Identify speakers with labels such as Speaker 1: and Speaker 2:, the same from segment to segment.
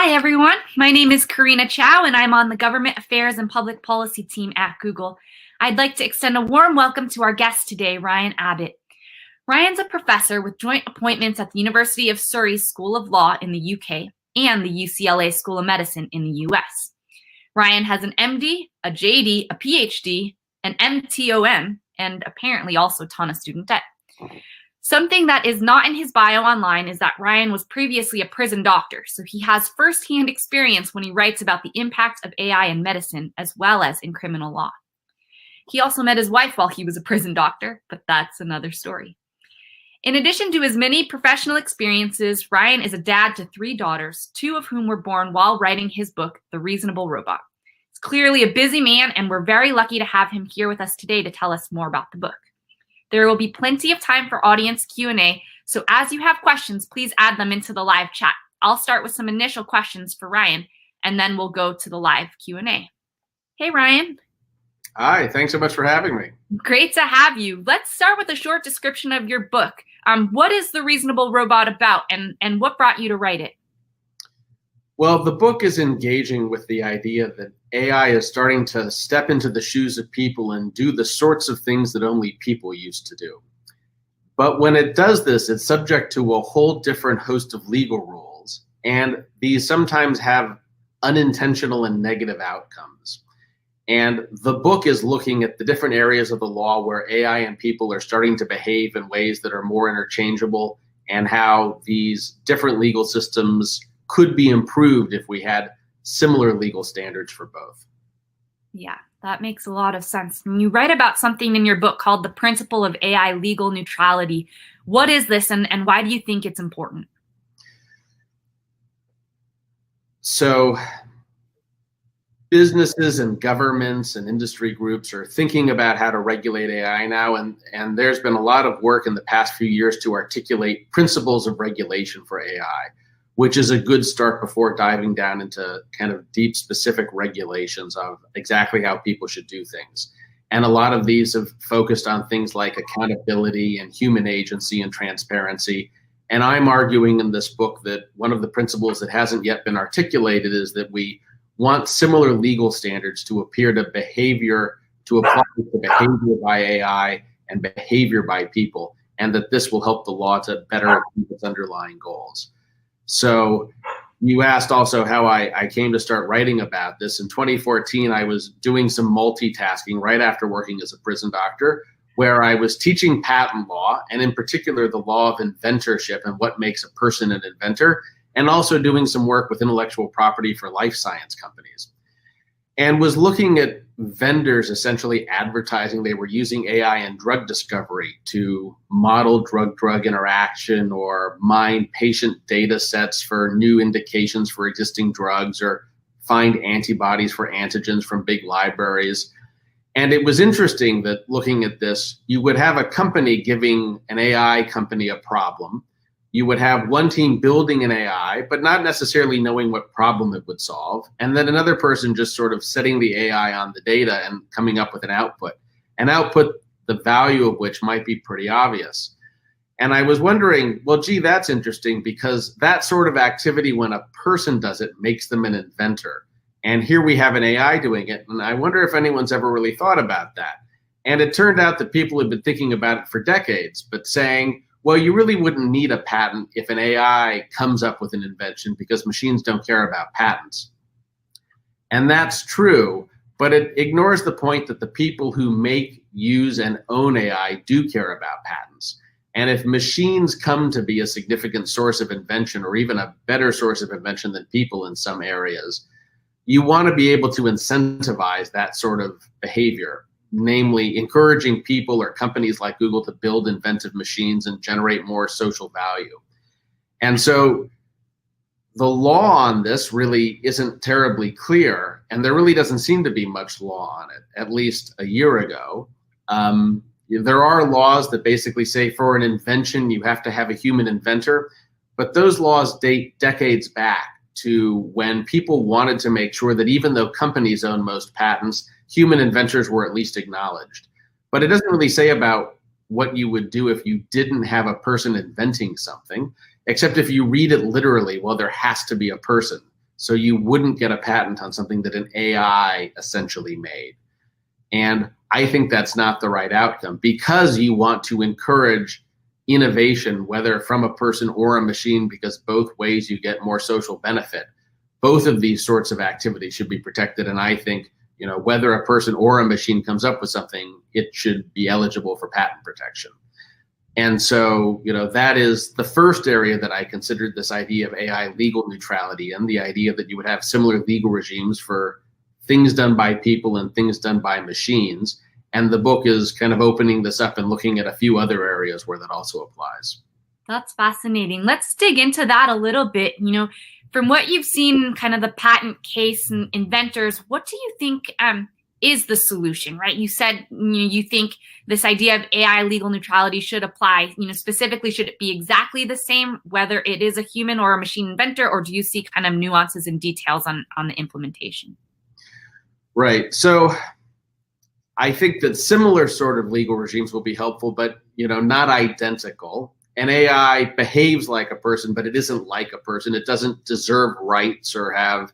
Speaker 1: Hi, everyone. My name is Karina Chow, and I'm on the Government Affairs and Public Policy team at Google. I'd like to extend a warm welcome to our guest today, Ryan Abbott. Ryan's a professor with joint appointments at the University of Surrey's School of Law in the UK and the UCLA School of Medicine in the US. Ryan has an MD, a JD, a PhD, an MTOM, and apparently also a ton of student debt. Something that is not in his bio online is that Ryan was previously a prison doctor, so he has firsthand experience when he writes about the impact of AI in medicine as well as in criminal law. He also met his wife while he was a prison doctor, but that's another story. In addition to his many professional experiences, Ryan is a dad to 3 daughters, 2 of whom were born while writing his book, The Reasonable Robot. He's clearly a busy man, and we're very lucky to have him here with us today to tell us more about the book. There will be plenty of time for audience Q&A, so as you have questions, please add them into the live chat. I'll start with some initial questions for Ryan, and then we'll go to the live Q&A. Hey, Ryan.
Speaker 2: Hi, thanks so much for having me.
Speaker 1: Great to have you. Let's start with a short description of your book. What is The Reasonable Robot about, and what brought you to write it?
Speaker 2: Well, the book is engaging with the idea that AI is starting to step into the shoes of people and do the sorts of things that only people used to do. But when it does this, it's subject to a whole different host of legal rules, and these sometimes have unintentional and negative outcomes. And the book is looking at the different areas of the law where AI and people are starting to behave in ways that are more interchangeable, and how these different legal systems could be improved if we had similar legal standards for both.
Speaker 1: Yeah, that makes a lot of sense. And you write about something in your book called the principle of AI legal neutrality. What is this, and why do you think it's important?
Speaker 2: So businesses and governments and industry groups are thinking about how to regulate AI now, and there's been a lot of work in the past few years to articulate principles of regulation for AI, which is a good start before diving down into kind of deep specific regulations of exactly how people should do things. And a lot of these have focused on things like accountability and human agency and transparency. And I'm arguing in this book that one of the principles that hasn't yet been articulated is that we want similar legal standards to apply to behavior by AI and behavior by people, and that this will help the law to better achieve its underlying goals. So you asked also how I came to start writing about this. In 2014, I was doing some multitasking right after working as a prison doctor, where I was teaching patent law, and in particular, the law of inventorship and what makes a person an inventor, and also doing some work with intellectual property for life science companies. And was looking at vendors essentially advertising they were using AI in drug discovery to model drug-drug interaction or mine patient data sets for new indications for existing drugs, or find antibodies for antigens from big libraries. And it was interesting that looking at this, you would have a company giving an AI company a problem. You would have one team building an AI, but not necessarily knowing what problem it would solve. And then another person just sort of setting the AI on the data and coming up with an output, the value of which might be pretty obvious. And I was wondering, well, gee, that's interesting, because that sort of activity, when a person does it, makes them an inventor. And here we have an AI doing it. And I wonder if anyone's ever really thought about that. And it turned out that people had been thinking about it for decades, but saying, well, you really wouldn't need a patent if an AI comes up with an invention, because machines don't care about patents. And that's true, but it ignores the point that the people who make, use, and own AI do care about patents. And if machines come to be a significant source of invention, or even a better source of invention than people in some areas, you want to be able to incentivize that sort of behavior, namely encouraging people or companies like Google to build inventive machines and generate more social value. And so the law on this really isn't terribly clear, and there really doesn't seem to be much law on it, at least a year ago. There are laws that basically say for an invention, you have to have a human inventor, but those laws date decades back to when people wanted to make sure that even though companies own most patents, human inventors were at least acknowledged. But it doesn't really say about what you would do if you didn't have a person inventing something, except if you read it literally, well, there has to be a person So you wouldn't get a patent on something that an AI essentially made. And I think that's not the right outcome, because you want to encourage innovation, whether from a person or a machine, because both ways you get more social benefit. Both of these sorts of activities should be protected. And I think, whether a person or a machine comes up with something, it should be eligible for patent protection. And so, that is the first area that I considered, this idea of AI legal neutrality, and the idea that you would have similar legal regimes for things done by people and things done by machines. And the book is kind of opening this up and looking at a few other areas where that also applies.
Speaker 1: That's fascinating. Let's dig into that a little bit. From what you've seen, kind of the patent case and inventors, what do you think is the solution, right? You said you think this idea of AI legal neutrality should apply. Specifically, should it be exactly the same, whether it is a human or a machine inventor, or do you see kind of nuances and details on the implementation?
Speaker 2: Right. So I think that similar sort of legal regimes will be helpful, but not identical. An AI behaves like a person, but it isn't like a person. It doesn't deserve rights or have,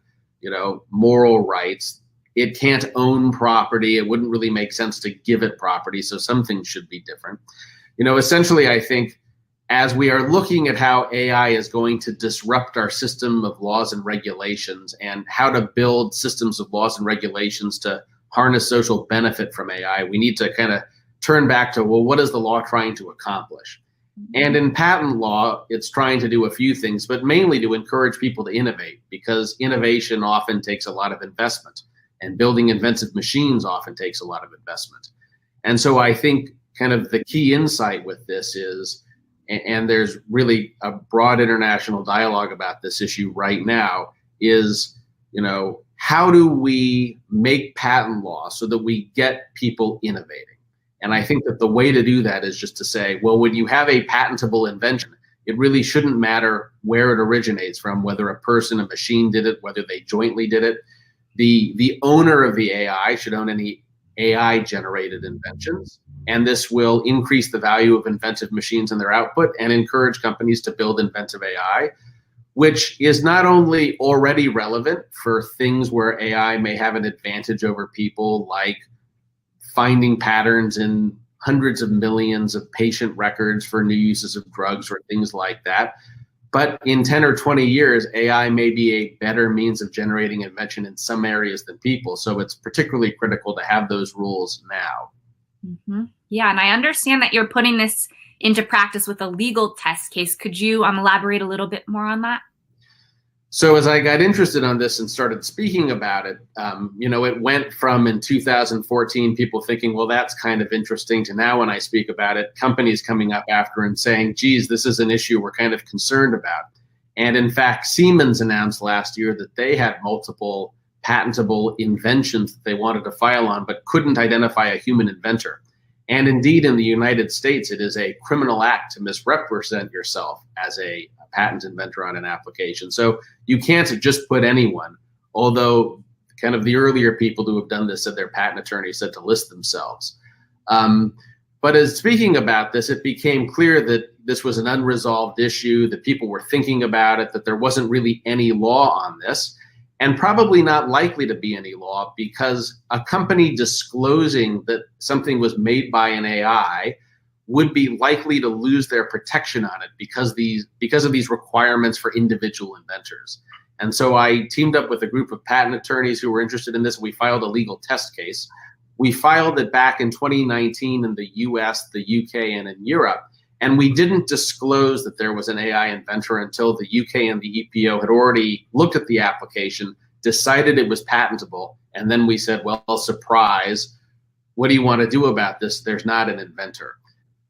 Speaker 2: moral rights. It can't own property. It wouldn't really make sense to give it property. So some things should be different. Essentially, I think as we are looking at how AI is going to disrupt our system of laws and regulations, and how to build systems of laws and regulations to harness social benefit from AI, we need to kind of turn back to, well, what is the law trying to accomplish? And in patent law, it's trying to do a few things, but mainly to encourage people to innovate, because innovation often takes a lot of investment, and building inventive machines often takes a lot of investment. And so I think kind of the key insight with this is, and there's really a broad international dialogue about this issue right now, is, how do we make patent law so that we get people innovating? And I think that the way to do that is just to say, well, when you have a patentable invention, it really shouldn't matter where it originates from, whether a person, a machine did it, whether they jointly did it. The owner of the AI should own any AI-generated inventions, and this will increase the value of inventive machines and their output, and encourage companies to build inventive AI, which is not only already relevant for things where AI may have an advantage over people, like finding patterns in hundreds of millions of patient records for new uses of drugs or things like that. But in 10 or 20 years, AI may be a better means of generating invention in some areas than people. So it's particularly critical to have those rules now.
Speaker 1: Mm-hmm. Yeah, and I understand that you're putting this into practice with a legal test case. Could you elaborate a little bit more on that?
Speaker 2: So as I got interested on this and started speaking about it, it went from, in 2014, people thinking, well, that's kind of interesting, to now when I speak about it, companies coming up after and saying, geez, this is an issue we're kind of concerned about. And in fact, Siemens announced last year that they had multiple patentable inventions that they wanted to file on, but couldn't identify a human inventor. And indeed, in the United States, it is a criminal act to misrepresent yourself as a patent inventor on an application. So you can't just put anyone, although kind of the earlier people who have done this said their patent attorney said to list themselves. But as speaking about this, it became clear that this was an unresolved issue, that people were thinking about it, that there wasn't really any law on this, and probably not likely to be any law, because a company disclosing that something was made by an AI would be likely to lose their protection on it because of these requirements for individual inventors. And so I teamed up with a group of patent attorneys who were interested in this. We filed a legal test case. We filed it back in 2019 in the US, the UK, and in Europe. And we didn't disclose that there was an AI inventor until the UK and the EPO had already looked at the application, decided it was patentable, and then we said, well, surprise, what do you want to do about this? There's not an inventor.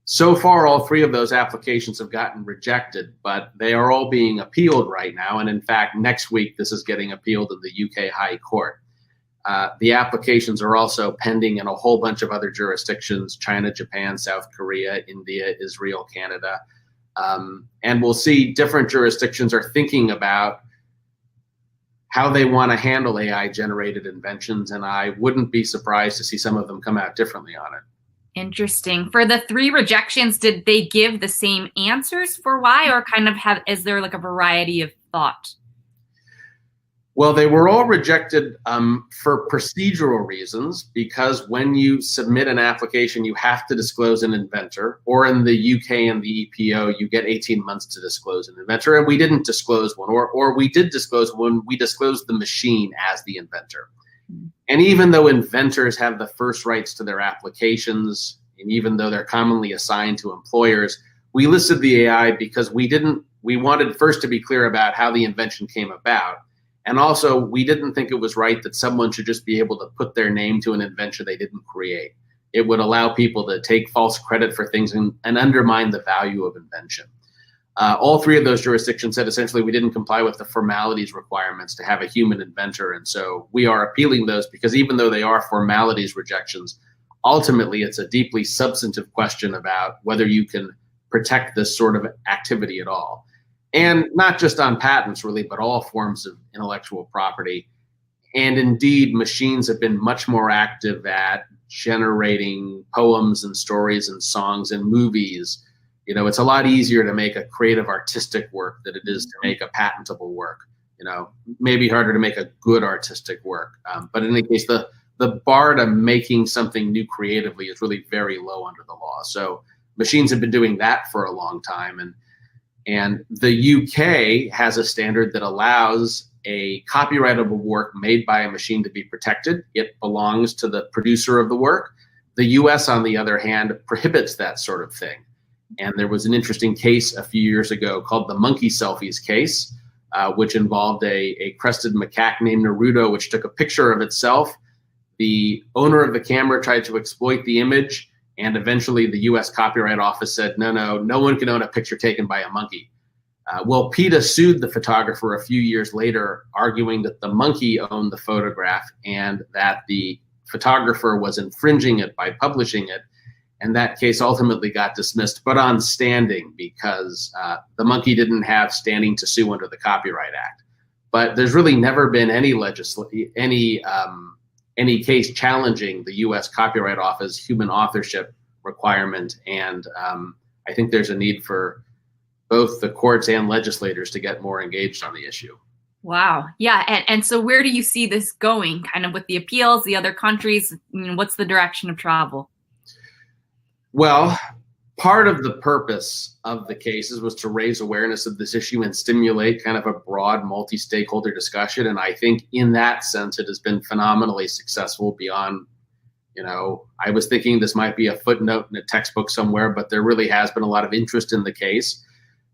Speaker 2: So far, all three of those applications have gotten rejected, but they are all being appealed right now. And in fact, next week, this is getting appealed in the UK High Court. The applications are also pending in a whole bunch of other jurisdictions: China, Japan, South Korea, India, Israel, Canada. And we'll see different jurisdictions are thinking about how they want to handle AI-generated inventions, and I wouldn't be surprised to see some of them come out differently on it.
Speaker 1: Interesting. For the three rejections, did they give the same answers? answers for why, or kind of is there like a variety of thought?
Speaker 2: Well, they were all rejected for procedural reasons, because when you submit an application, you have to disclose an inventor, or in the UK and the EPO, you get 18 months to disclose an inventor. And we didn't disclose one, or we did disclose one. We disclosed the machine as the inventor. And even though inventors have the first rights to their applications, and even though they're commonly assigned to employers, we listed the AI because we wanted first to be clear about how the invention came about. And also, we didn't think it was right that someone should just be able to put their name to an invention they didn't create. It would allow people to take false credit for things and undermine the value of invention. All three of those jurisdictions said essentially we didn't comply with the formalities requirements to have a human inventor. And so we are appealing those, because even though they are formalities rejections, ultimately it's a deeply substantive question about whether you can protect this sort of activity at all. And not just on patents, really, but all forms of intellectual property. And indeed, machines have been much more active at generating poems and stories and songs and movies. You know, it's a lot easier to make a creative artistic work than it is to make a patentable work. You know, maybe harder to make a good artistic work. But in any case, the bar to making something new creatively is really very low under the law. So machines have been doing that for a long time. And the UK has a standard that allows a copyrightable work made by a machine to be protected. It belongs to the producer of the work. The US, on the other hand, prohibits that sort of thing. And there was an interesting case a few years ago called the monkey selfies case, which involved a crested macaque named Naruto, which took a picture of itself. The owner of the camera tried to exploit the image, and eventually the US Copyright Office said, no one can own a picture taken by a monkey. Well, PETA sued the photographer a few years later, arguing that the monkey owned the photograph and that the photographer was infringing it by publishing it. And that case ultimately got dismissed, but on standing, because the monkey didn't have standing to sue under the Copyright Act. But there's really never been any case challenging the U.S. Copyright Office human authorship requirement. And I think there's a need for both the courts and legislators to get more engaged on the issue.
Speaker 1: Wow. Yeah. And so where do you see this going, kind of with the appeals, the other countries? What's the direction of travel?
Speaker 2: Well, part of the purpose of the cases was to raise awareness of this issue and stimulate kind of a broad multi-stakeholder discussion. And I think in that sense, it has been phenomenally successful beyond, I was thinking this might be a footnote in a textbook somewhere, but there really has been a lot of interest in the case.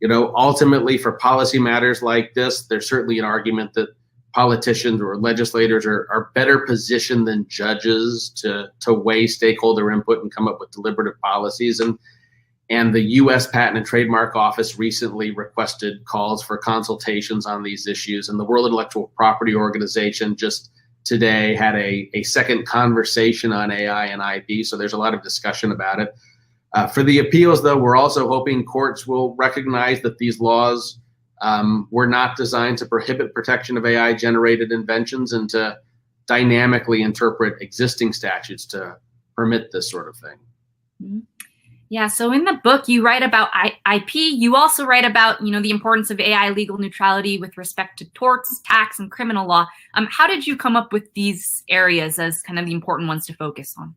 Speaker 2: Ultimately for policy matters like this, there's certainly an argument that politicians or legislators are better positioned than judges to weigh stakeholder input and come up with deliberative policies. And the U.S. Patent and Trademark Office recently requested calls for consultations on these issues. And the World Intellectual Property Organization just today had a second conversation on AI and IP. So there's a lot of discussion about it. For the appeals, though, we're also hoping courts will recognize that these laws were not designed to prohibit protection of AI-generated inventions and to dynamically interpret existing statutes to permit this sort of thing.
Speaker 1: Mm-hmm. Yeah, so in the book, you write about IP. You also write about, the importance of AI legal neutrality with respect to torts, tax, and criminal law. How did you come up with these areas as kind of the important ones to focus on?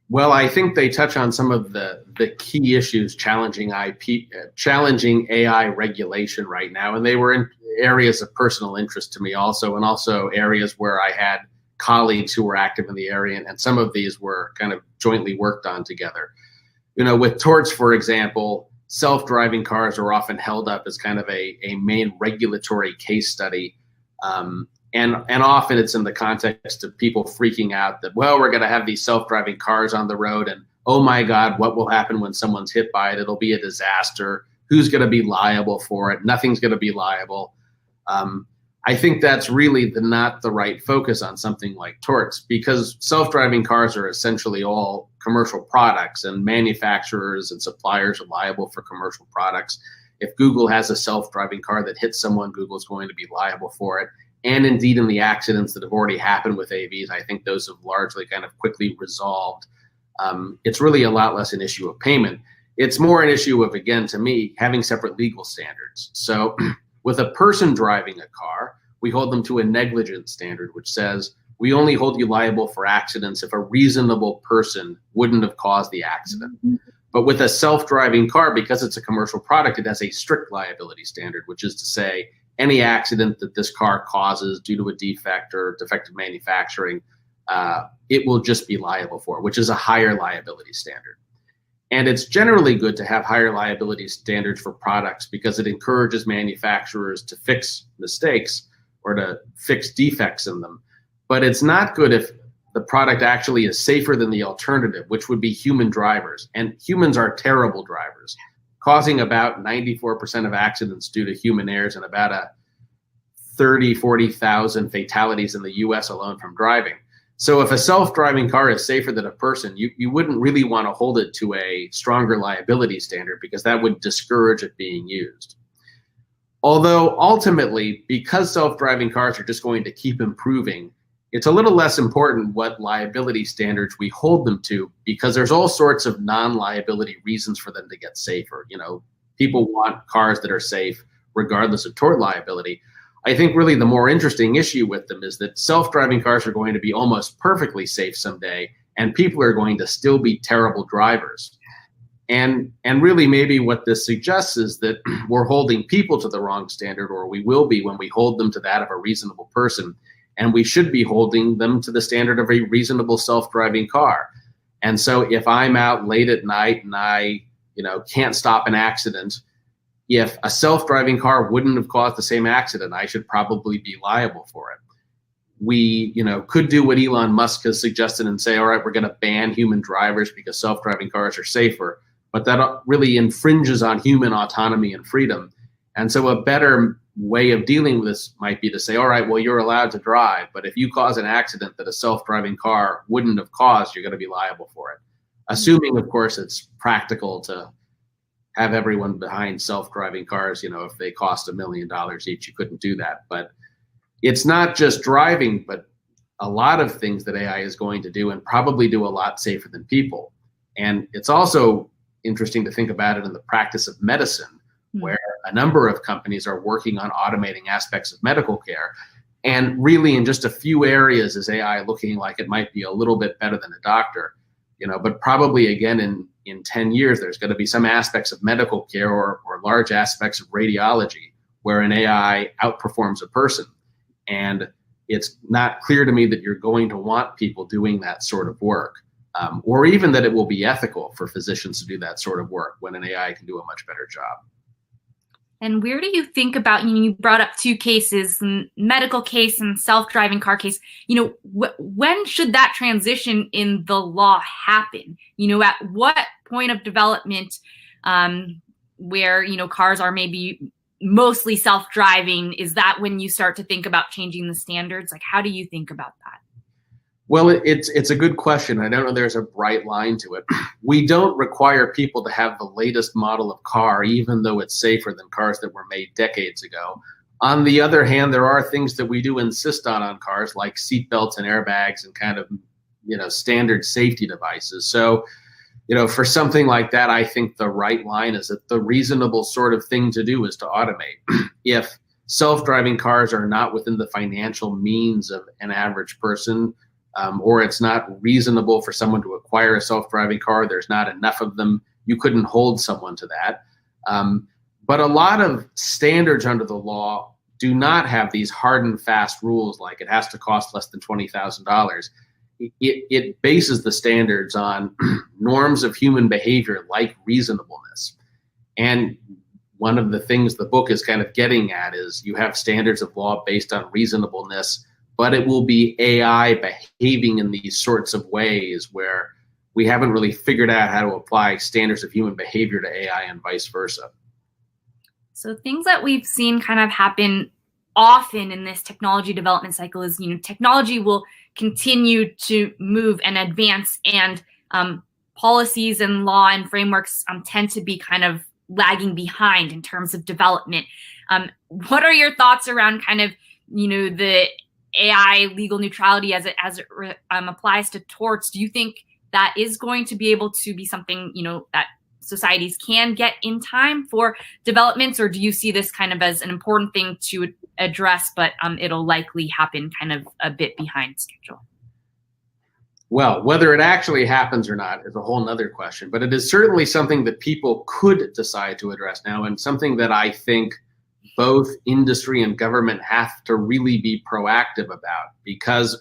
Speaker 2: Well, I think they touch on some of the key issues challenging AI regulation right now. And they were in areas of personal interest to me also, and also areas where I had colleagues who were active in the area, and some of these were kind of jointly worked on together. With torts, for example, self-driving cars are often held up as kind of a main regulatory case study. And often it's in the context of people freaking out that, well, we're going to have these self-driving cars on the road, and oh my God, what will happen when someone's hit by it? It'll be a disaster. Who's going to be liable for it? Nothing's going to be liable. I think that's really not the right focus on something like torts, because self-driving cars are essentially all commercial products, and manufacturers and suppliers are liable for commercial products. If Google has a self-driving car that hits someone, Google's going to be liable for it. And indeed, in the accidents that have already happened with AVs, I think those have largely kind of quickly resolved. It's really a lot less an issue of payment. It's more an issue of, again, to me, having separate legal standards. So With a person driving a car, we hold them to a negligence standard, which says we only hold you liable for accidents if a reasonable person wouldn't have caused the accident. But with a self-driving car, because it's a commercial product, it has a strict liability standard, which is to say any accident that this car causes due to a defect or defective manufacturing, it will just be liable for, which is a higher liability standard. And it's generally good to have higher liability standards for products because it encourages manufacturers to fix mistakes or to fix defects in them. But it's not good if the product actually is safer than the alternative, which would be human drivers. And humans are terrible drivers, causing about 94% of accidents due to human errors and about 40,000 fatalities in the US alone from driving. So if a self-driving car is safer than a person, you wouldn't really want to hold it to a stronger liability standard because that would discourage it being used. Although ultimately, because self-driving cars are just going to keep improving, it's a little less important what liability standards we hold them to because there's all sorts of non-liability reasons for them to get safer. You know, people want cars that are safe regardless of tort liability. I think really the more interesting issue with them is that self-driving cars are going to be almost perfectly safe someday, and people are going to still be terrible drivers. And really maybe what this suggests is that we're holding people to the wrong standard, or we will be when we hold them to that of a reasonable person. And we should be holding them to the standard of a reasonable self-driving car. And so if I'm out late at night and I, can't stop an accident, if a self-driving car wouldn't have caused the same accident, I should probably be liable for it. We, could do what Elon Musk has suggested and say, all right, we're going to ban human drivers because self-driving cars are safer. But that really infringes on human autonomy and freedom. And so a better way of dealing with this might be to say, all right, well, you're allowed to drive, but if you cause an accident that a self-driving car wouldn't have caused, you're going to be liable for it. Assuming, of course, it's practical to have everyone behind self-driving cars, if they cost $1 million each, you couldn't do that. But it's not just driving, but a lot of things that AI is going to do and probably do a lot safer than people. And it's also interesting to think about it in the practice of medicine, where a number of companies are working on automating aspects of medical care. And really in just a few areas is AI looking like it might be a little bit better than a doctor, but probably again in 10 years, there's going to be some aspects of medical care or large aspects of radiology where an AI outperforms a person. And it's not clear to me that you're going to want people doing that sort of work, or even that it will be ethical for physicians to do that sort of work when an AI can do a much better job.
Speaker 1: And where do you think about, you brought up two cases, medical case and self-driving car case, when should that transition in the law happen? At what point of development where, cars are maybe mostly self-driving, is that when you start to think about changing the standards? Like, how do you think about that?
Speaker 2: Well, it's a good question. I don't know there's a bright line to it. We don't require people to have the latest model of car, even though it's safer than cars that were made decades ago. On the other hand, there are things that we do insist on cars, like seatbelts and airbags and kind of, standard safety devices. So, for something like that, I think the right line is that the reasonable sort of thing to do is to automate. If self-driving cars are not within the financial means of an average person, or it's not reasonable for someone to acquire a self-driving car, there's not enough of them, you couldn't hold someone to that. But a lot of standards under the law do not have these hard and fast rules like it has to cost less than $20,000. It bases the standards on norms of human behavior like reasonableness. And one of the things the book is kind of getting at is you have standards of law based on reasonableness, but it will be AI behaving in these sorts of ways where we haven't really figured out how to apply standards of human behavior to AI and vice versa.
Speaker 1: So things that we've seen kind of happen often in this technology development cycle is, technology will continue to move and advance, and policies and law and frameworks tend to be kind of lagging behind in terms of development. What are your thoughts around kind of, the AI legal neutrality as it applies to torts? Do you think that is going to be able to be something, that societies can get in time for developments, or do you see this kind of as an important thing to address, but it'll likely happen kind of a bit behind schedule?
Speaker 2: Well, whether it actually happens or not is a whole nother question, but it is certainly something that people could decide to address now, and something that I think both industry and government have to really be proactive about, because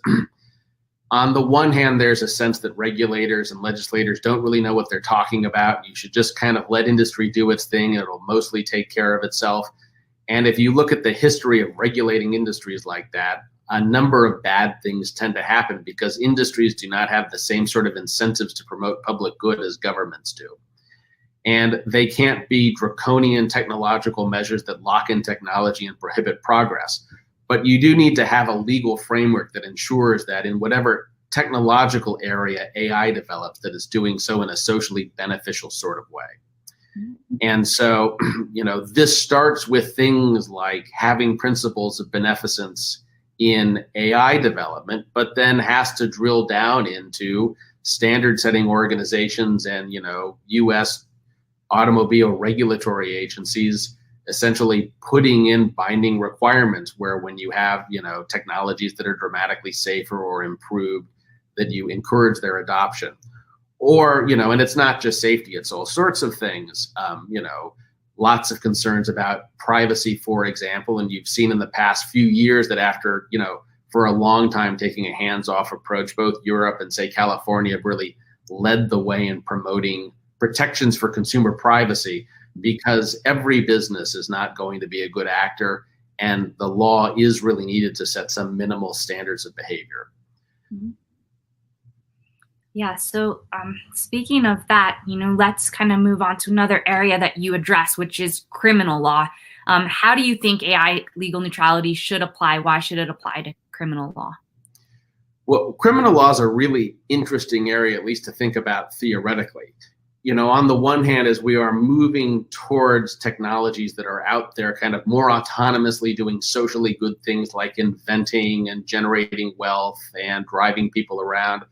Speaker 2: on the one hand, there's a sense that regulators and legislators don't really know what they're talking about. You should just kind of let industry do its thing. It'll mostly take care of itself. And if you look at the history of regulating industries like that, a number of bad things tend to happen because industries do not have the same sort of incentives to promote public good as governments do. And they can't be draconian technological measures that lock in technology and prohibit progress. But you do need to have a legal framework that ensures that in whatever technological area AI develops, that is doing so in a socially beneficial sort of way. And so, this starts with things like having principles of beneficence in AI development, but then has to drill down into standard setting organizations and, US automobile regulatory agencies essentially putting in binding requirements where when you have, technologies that are dramatically safer or improved, that you encourage their adoption. Or, and it's not just safety, it's all sorts of things, lots of concerns about privacy, for example. And you've seen in the past few years that after, for a long time taking a hands-off approach, both Europe and, say, California have really led the way in promoting protections for consumer privacy, because every business is not going to be a good actor, and the law is really needed to set some minimal standards of behavior.
Speaker 1: Mm-hmm. Yeah, so speaking of that, let's kind of move on to another area that you address, which is criminal law. How do you think AI legal neutrality should apply? Why should it apply to criminal law?
Speaker 2: Well, criminal law is a really interesting area, at least to think about theoretically. On the one hand, as we are moving towards technologies that are out there kind of more autonomously doing socially good things like inventing and generating wealth and driving people around,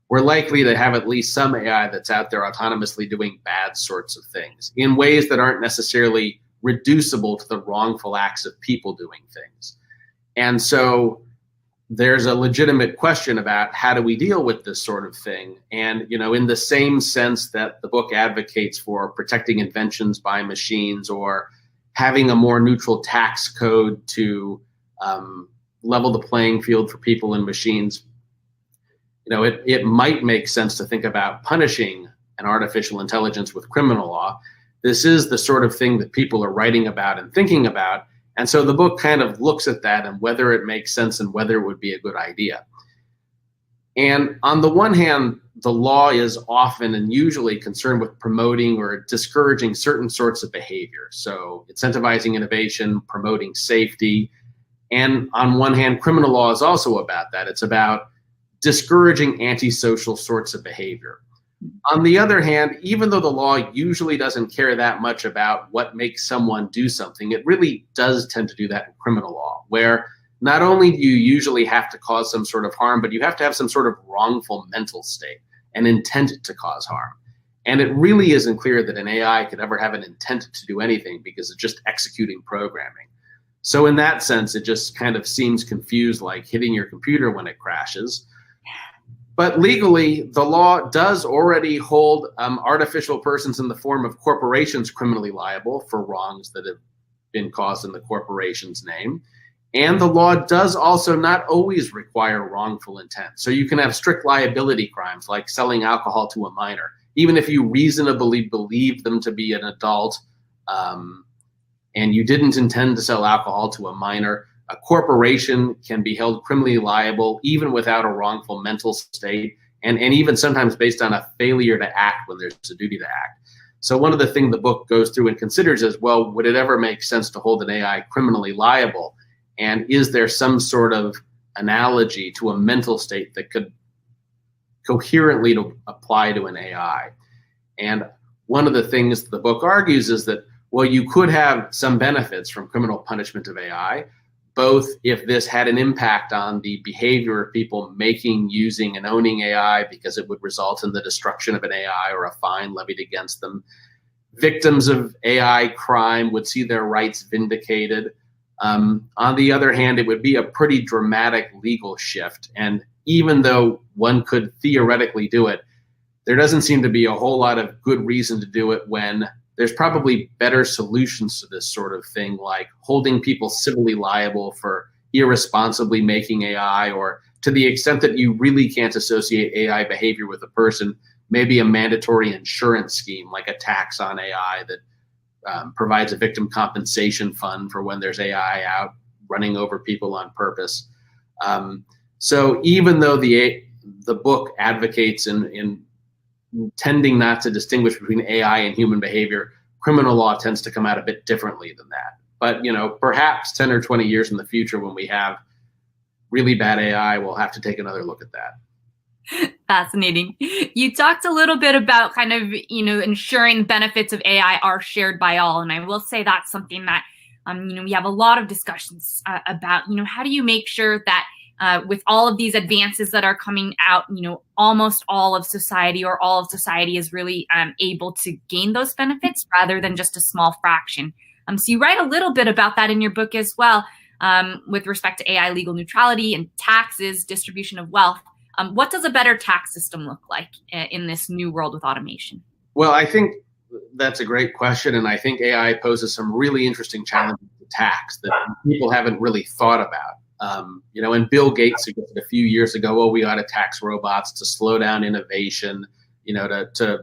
Speaker 2: we're likely to have at least some AI that's out there autonomously doing bad sorts of things in ways that aren't necessarily reducible to the wrongful acts of people doing things. And so there's a legitimate question about how do we deal with this sort of thing. And, in the same sense that the book advocates for protecting inventions by machines or having a more neutral tax code to level the playing field for people and machines, it might make sense to think about punishing an artificial intelligence with criminal law. This is the sort of thing that people are writing about and thinking about. And so the book kind of looks at that and whether it makes sense and whether it would be a good idea. And on the one hand, the law is often and usually concerned with promoting or discouraging certain sorts of behavior. So incentivizing innovation, promoting safety. And on one hand, criminal law is also about that. It's about discouraging antisocial sorts of behavior. On the other hand, even though the law usually doesn't care that much about what makes someone do something, it really does tend to do that in criminal law, where not only do you usually have to cause some sort of harm, but you have to have some sort of wrongful mental state, an intent to cause harm. And it really isn't clear that an AI could ever have an intent to do anything because it's just executing programming. So in that sense, it just kind of seems confused, like hitting your computer when it crashes. But legally, the law does already hold artificial persons in the form of corporations criminally liable for wrongs that have been caused in the corporation's name. And the law does also not always require wrongful intent. So you can have strict liability crimes like selling alcohol to a minor, even if you reasonably believe them to be an adult and you didn't intend to sell alcohol to a minor. A corporation can be held criminally liable even without a wrongful mental state, and even sometimes based on a failure to act when there's a duty to act. So one of the things the book goes through and considers is, well, would it ever make sense to hold an AI criminally liable? And is there some sort of analogy to a mental state that could coherently apply to an AI? And one of the things the book argues is that, well, you could have some benefits from criminal punishment of AI, both if this had an impact on the behavior of people making, using, and owning AI, because it would result in the destruction of an AI or a fine levied against them. victims of AI crime would see their rights vindicated. On the other hand, it would be a pretty dramatic legal shift. And even though one could theoretically do it, there doesn't seem to be a whole lot of good reason to do it when there's probably better solutions to this sort of thing, like holding people civilly liable for irresponsibly making AI, or to the extent that you really can't associate AI behavior with a person, maybe a mandatory insurance scheme like a tax on AI that provides a victim compensation fund for when there's AI out running over people on purpose. So even though the book advocates in tending not to distinguish between AI and human behavior, criminal law tends to come out a bit differently than that. But perhaps 10 or 20 years in the future, when we have really bad AI, we'll have to take another look at that.
Speaker 1: Fascinating. You talked a little bit about kind of, ensuring the benefits of AI are shared by all. And I will say that's something that, we have a lot of discussions about, how do you make sure that with all of these advances that are coming out, almost all of society or all of society is really able to gain those benefits rather than just a small fraction. So you write a little bit about that in your book as well, with respect to AI legal neutrality and taxes, distribution of wealth. What does a better tax system look like in this new world with automation?
Speaker 2: Well, I think that's a great question. And I think AI poses some really interesting challenges to tax that people haven't really thought about. And Bill Gates suggested a few years ago, we ought to tax robots to slow down innovation, to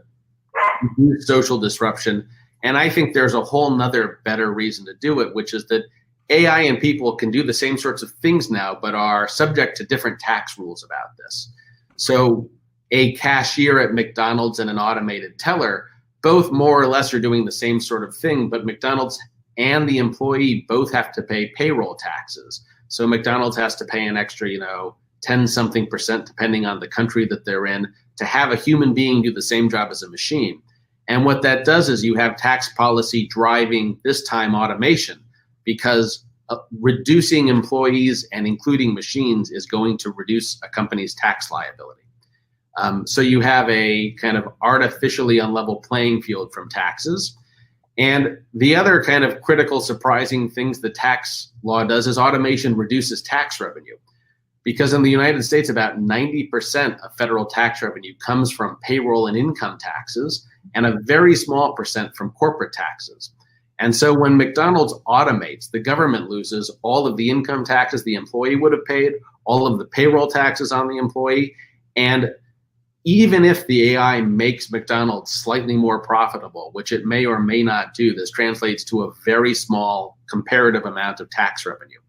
Speaker 2: reduce social disruption. And I think there's a whole nother better reason to do it, which is that AI and people can do the same sorts of things now, but are subject to different tax rules about this. So a cashier at McDonald's and an automated teller both more or less are doing the same sort of thing, but McDonald's and the employee both have to pay payroll taxes. So McDonald's has to pay an extra, 10-something%, depending on the country that they're in, to have a human being do the same job as a machine. And what that does is you have tax policy driving this time automation, because reducing employees and including machines is going to reduce a company's tax liability. So you have a kind of artificially unlevel playing field from taxes. And the other kind of critical, surprising things the tax law does is automation reduces tax revenue. Because in the United States, about 90% of federal tax revenue comes from payroll and income taxes, and a very small percent from corporate taxes. And so when McDonald's automates, the government loses all of the income taxes the employee would have paid, all of the payroll taxes on the employee. And even if the AI makes McDonald's slightly more profitable, which it may or may not do, this translates to a very small comparative amount of tax revenue.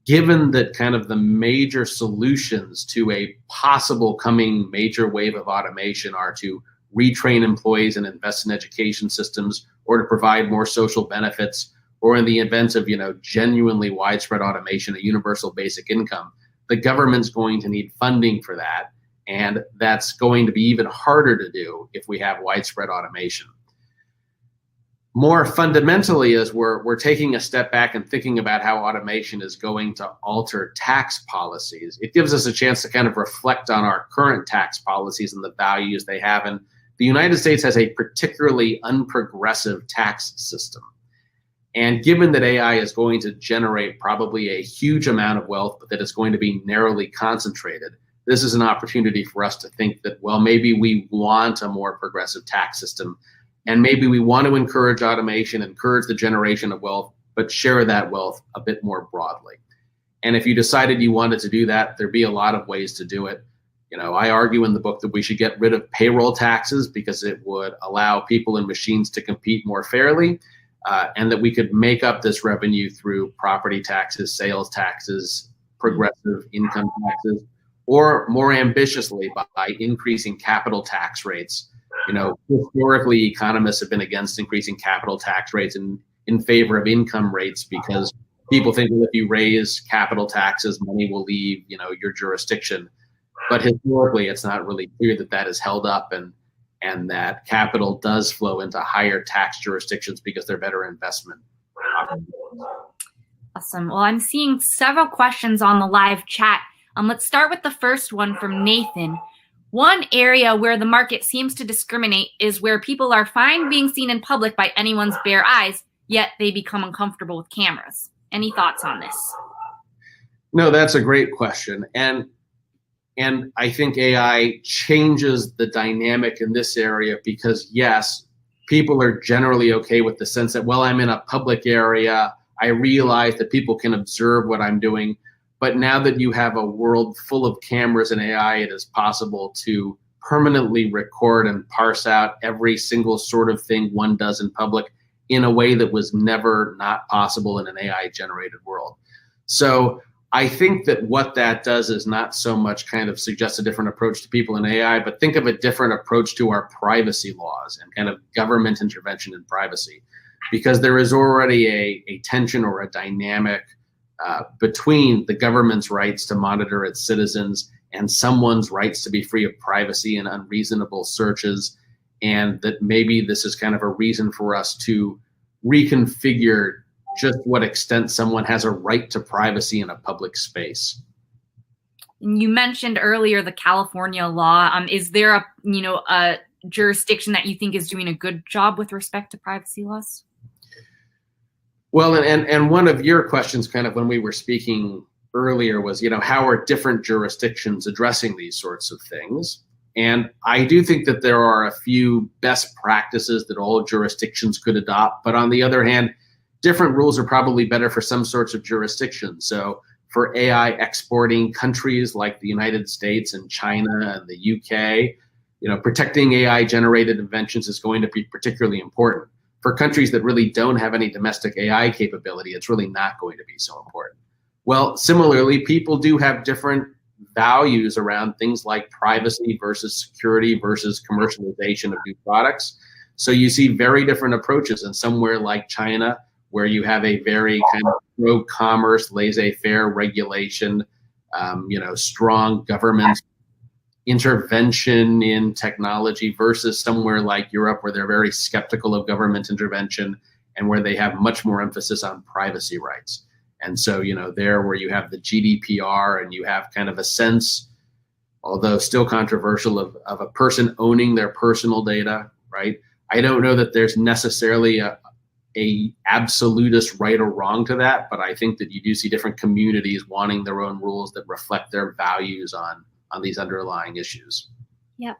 Speaker 2: Given that kind of the major solutions to a possible coming major wave of automation are to retrain employees and invest in education systems, or to provide more social benefits, or in the event of genuinely widespread automation, a universal basic income, the government's going to need funding for that. And that's going to be even harder to do if we have widespread automation. More fundamentally, as we're taking a step back and thinking about how automation is going to alter tax policies, it gives us a chance to kind of reflect on our current tax policies and the values they have. And the United States has a particularly unprogressive tax system. And given that AI is going to generate probably a huge amount of wealth, but that it's going to be narrowly concentrated, this is an opportunity for us to think that, well, maybe we want a more progressive tax system, and maybe we want to encourage automation, encourage the generation of wealth, but share that wealth a bit more broadly. And if you decided you wanted to do that, there'd be a lot of ways to do it. I argue in the book that we should get rid of payroll taxes because it would allow people and machines to compete more fairly, and that we could make up this revenue through property taxes, sales taxes, progressive income taxes, or more ambitiously by increasing capital tax rates. Historically, economists have been against increasing capital tax rates and in favor of income rates, because people think that if you raise capital taxes, money will leave, your jurisdiction. But historically, it's not really clear that that is held up, and that capital does flow into higher tax jurisdictions because they're better investment.
Speaker 1: Awesome. Well, I'm seeing several questions on the live chat. Let's start with the first one from Nathan. One area where the market seems to discriminate is where people are fine being seen in public by anyone's bare eyes, yet they become uncomfortable with cameras. Any thoughts on this?
Speaker 2: No, that's a great question. And I think AI changes the dynamic in this area because, yes, people are generally okay with the sense that, well, I'm in a public area. I realize that people can observe what I'm doing. But now that you have a world full of cameras and AI, it is possible to permanently record and parse out every single sort of thing one does in public in a way that was never not possible in an AI-generated world. So I think that what that does is not so much kind of suggest a different approach to people in AI, but think of a different approach to our privacy laws and kind of government intervention in privacy, because there is already a tension or a dynamic between the government's rights to monitor its citizens and someone's rights to be free of privacy and unreasonable searches, and that maybe this is kind of a reason for us to reconfigure just what extent someone has a right to privacy in a public space.
Speaker 1: You mentioned earlier the California law. Is there a jurisdiction that you think is doing a good job with respect to privacy laws?
Speaker 2: Well, and one of your questions kind of when we were speaking earlier was, how are different jurisdictions addressing these sorts of things? And I do think that there are a few best practices that all jurisdictions could adopt. But on the other hand, different rules are probably better for some sorts of jurisdictions. So for AI exporting countries like the United States and China and the UK, protecting AI generated inventions is going to be particularly important. For countries that really don't have any domestic AI capability, it's really not going to be so important. Well, similarly, people do have different values around things like privacy versus security versus commercialization of new products. So you see very different approaches in somewhere like China, where you have a very kind of pro-commerce, laissez-faire regulation, strong government intervention in technology, versus somewhere like Europe, where they're very skeptical of government intervention and where they have much more emphasis on privacy rights. And so, there where you have the GDPR and you have kind of a sense, although still controversial, of a person owning their personal data, right? I don't know that there's necessarily a absolutist right or wrong to that, but I think that you do see different communities wanting their own rules that reflect their values on these underlying issues.
Speaker 1: Yep.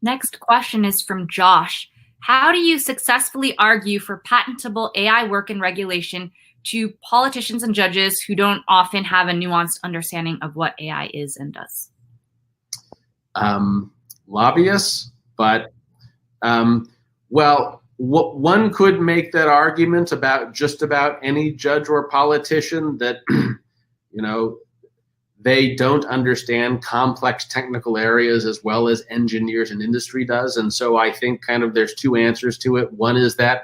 Speaker 1: Next question is from Josh. How do you successfully argue for patentable AI work and regulation to politicians and judges who don't often have a nuanced understanding of what AI is and does?
Speaker 2: Lobbyists, but one could make that argument about just about any judge or politician that, they don't understand complex technical areas as well as engineers and industry does. And so I think kind of there's two answers to it. One is that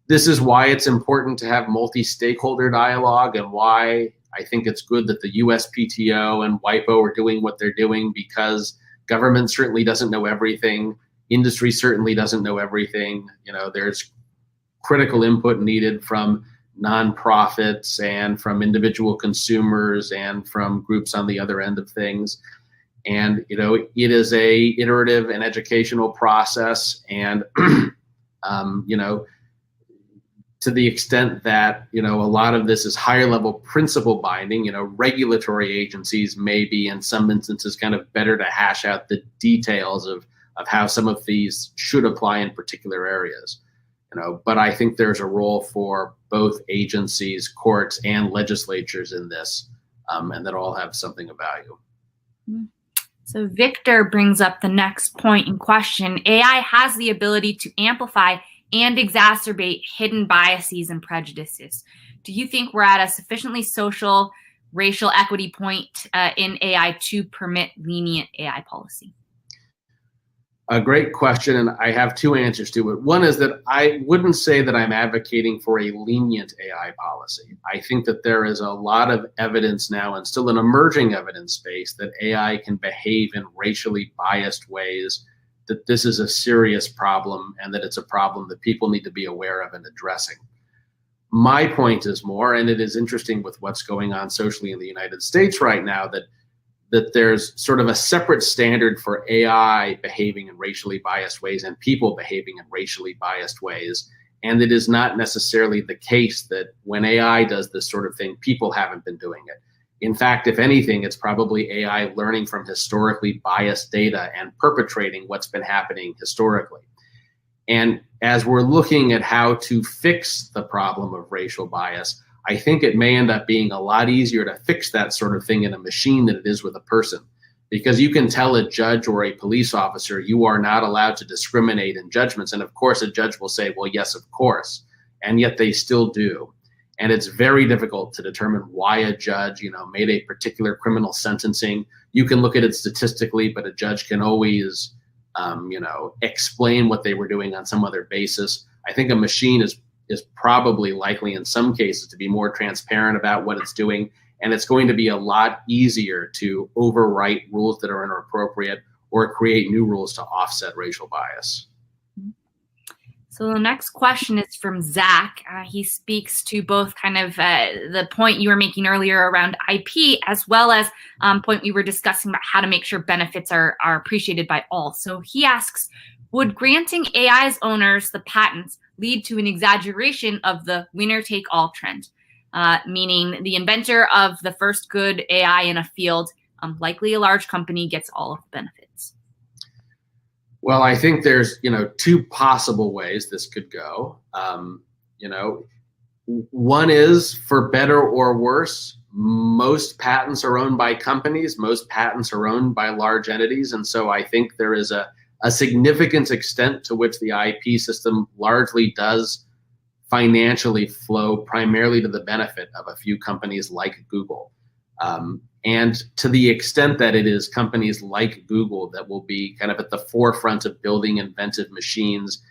Speaker 2: this is why it's important to have multi-stakeholder dialogue, and why I think it's good that the USPTO and WIPO are doing what they're doing, because government certainly doesn't know everything. Industry certainly doesn't know everything. There's critical input needed from nonprofits and from individual consumers and from groups on the other end of things. And, it is a iterative and educational process. And, to the extent that, a lot of this is higher level principle binding, regulatory agencies may be in some instances kind of better to hash out the details of how some of these should apply in particular areas. But I think there's a role for both agencies, courts, and legislatures in this, and that all have something of value.
Speaker 1: So Victor brings up the next point in question. AI has the ability to amplify and exacerbate hidden biases and prejudices. Do you think we're at a sufficiently social, racial equity point in AI to permit lenient AI policy?
Speaker 2: A great question, and I have two answers to it. One is that I wouldn't say that I'm advocating for a lenient AI policy. I think that there is a lot of evidence now, and still an emerging evidence base, that AI can behave in racially biased ways, that this is a serious problem, and that it's a problem that people need to be aware of and addressing. My point is more, and it is interesting with what's going on socially in the United States right now, that that there's sort of a separate standard for AI behaving in racially biased ways and people behaving in racially biased ways. And it is not necessarily the case that when AI does this sort of thing, people haven't been doing it. In fact, if anything, it's probably AI learning from historically biased data and perpetrating what's been happening historically. And as we're looking at how to fix the problem of racial bias, I think it may end up being a lot easier to fix that sort of thing in a machine than it is with a person. Because you can tell a judge or a police officer, you are not allowed to discriminate in judgments. And of course, a judge will say, well, yes, of course. And yet they still do. And it's very difficult to determine why a judge, made a particular criminal sentencing. You can look at it statistically, but a judge can always, explain what they were doing on some other basis. I think a machine is probably likely in some cases to be more transparent about what it's doing. And it's going to be a lot easier to overwrite rules that are inappropriate or create new rules to offset racial bias.
Speaker 1: So the next question is from Zach. He speaks to both kind of the point you were making earlier around IP, as well as point we were discussing about how to make sure benefits are appreciated by all. So he asks, would granting AI's owners the patents lead to an exaggeration of the winner-take-all trend? Meaning the inventor of the first good AI in a field, likely a large company, gets all of the benefits.
Speaker 2: Well, I think there's, two possible ways this could go. One is, for better or worse, most patents are owned by companies. Most patents are owned by large entities. And so I think there is a significant extent to which the IP system largely does financially flow primarily to the benefit of a few companies like Google. And to the extent that it is companies like Google that will be kind of at the forefront of building inventive machines,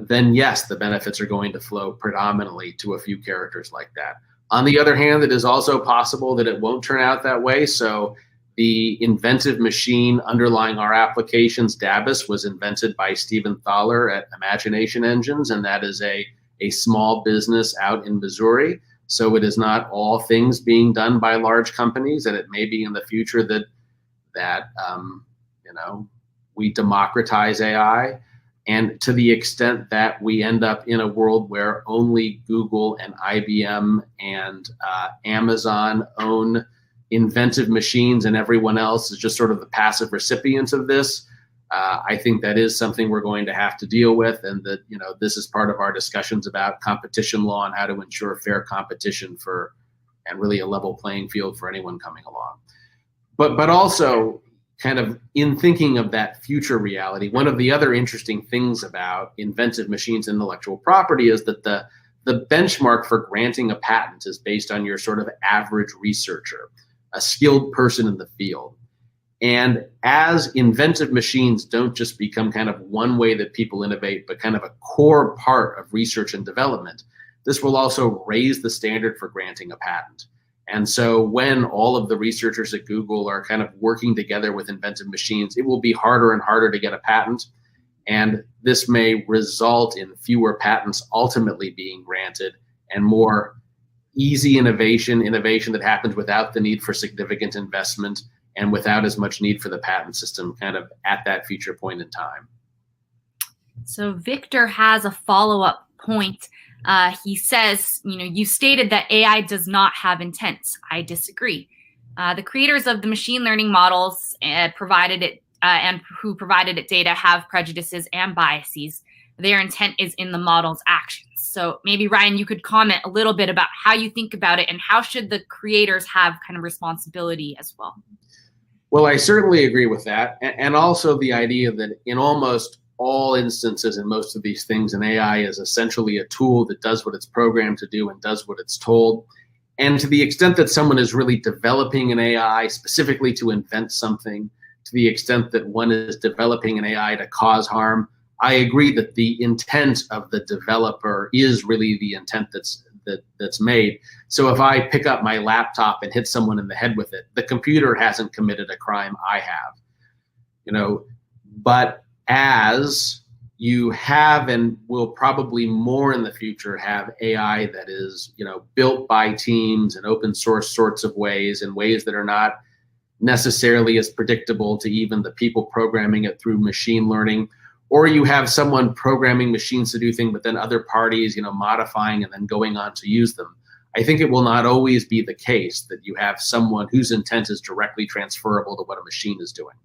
Speaker 2: then yes, the benefits are going to flow predominantly to a few characters like that. On the other hand, it is also possible that it won't turn out that way. So the inventive machine underlying our applications, Dabus, was invented by Stephen Thaler at Imagination Engines, and that is a small business out in Missouri. So it is not all things being done by large companies, and it may be in the future that we democratize AI. And to the extent that we end up in a world where only Google and IBM and Amazon own inventive machines and everyone else is just sort of the passive recipients of this, I think that is something we're going to have to deal with, and that this is part of our discussions about competition law and how to ensure fair competition and really a level playing field for anyone coming along. But also, kind of in thinking of that future reality, one of the other interesting things about inventive machines and intellectual property is that the benchmark for granting a patent is based on your sort of average researcher, a skilled person in the field. And as inventive machines don't just become kind of one way that people innovate, but kind of a core part of research and development, this will also raise the standard for granting a patent. And so when all of the researchers at Google are kind of working together with inventive machines, it will be harder and harder to get a patent. And this may result in fewer patents ultimately being granted and more easy innovation that happens without the need for significant investment and without as much need for the patent system kind of at that future point in time.
Speaker 1: So Victor has a follow-up point. He says, you stated that AI does not have intent. I disagree. The creators of the machine learning models provided it and who provided it data have prejudices and biases. Their intent is in the model's actions. So maybe, Ryan, you could comment a little bit about how you think about it and how should the creators have kind of responsibility as well.
Speaker 2: Well, I certainly agree with that. And also the idea that in almost all instances in most of these things, an AI is essentially a tool that does what it's programmed to do and does what it's told. And to the extent that someone is really developing an AI specifically to invent something, to the extent that one is developing an AI to cause harm, I agree that the intent of the developer is really the intent that's made. So if I pick up my laptop and hit someone in the head with it, the computer hasn't committed a crime, I have. But as you have and will probably more in the future have AI that is, built by teams in open source sorts of ways, in ways that are not necessarily as predictable to even the people programming it through machine learning, or you have someone programming machines to do things, but then other parties, modifying and then going on to use them. I think it will not always be the case that you have someone whose intent is directly transferable to what a machine is doing.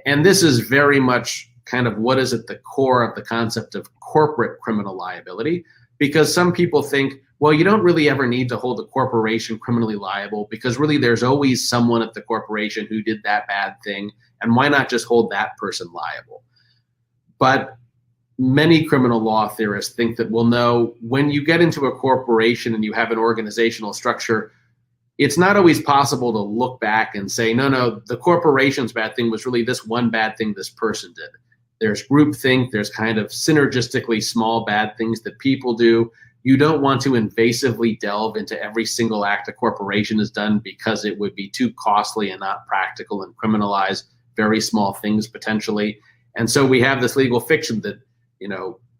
Speaker 2: And this is very much kind of what is at the core of the concept of corporate criminal liability, because some people think, well, you don't really ever need to hold a corporation criminally liable because really there's always someone at the corporation who did that bad thing, and why not just hold that person liable? But many criminal law theorists think that, well, no, when you get into a corporation and you have an organizational structure, it's not always possible to look back and say, no, the corporation's bad thing was really this one bad thing this person did. There's groupthink, there's kind of synergistically small bad things that people do. You don't want to invasively delve into every single act a corporation has done because it would be too costly and not practical and criminalize very small things potentially. And so we have this legal fiction that,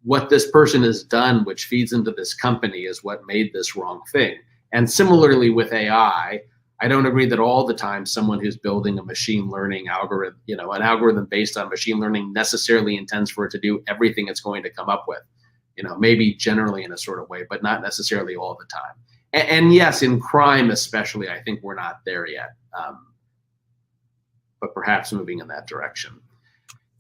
Speaker 2: what this person has done, which feeds into this company, is what made this wrong thing. And similarly with AI, I don't agree that all the time someone who's building a machine learning algorithm, an algorithm based on machine learning necessarily intends for it to do everything it's going to come up with. Maybe generally in a sort of way, but not necessarily all the time. And yes, in crime especially, I think we're not there yet, but perhaps moving in that direction.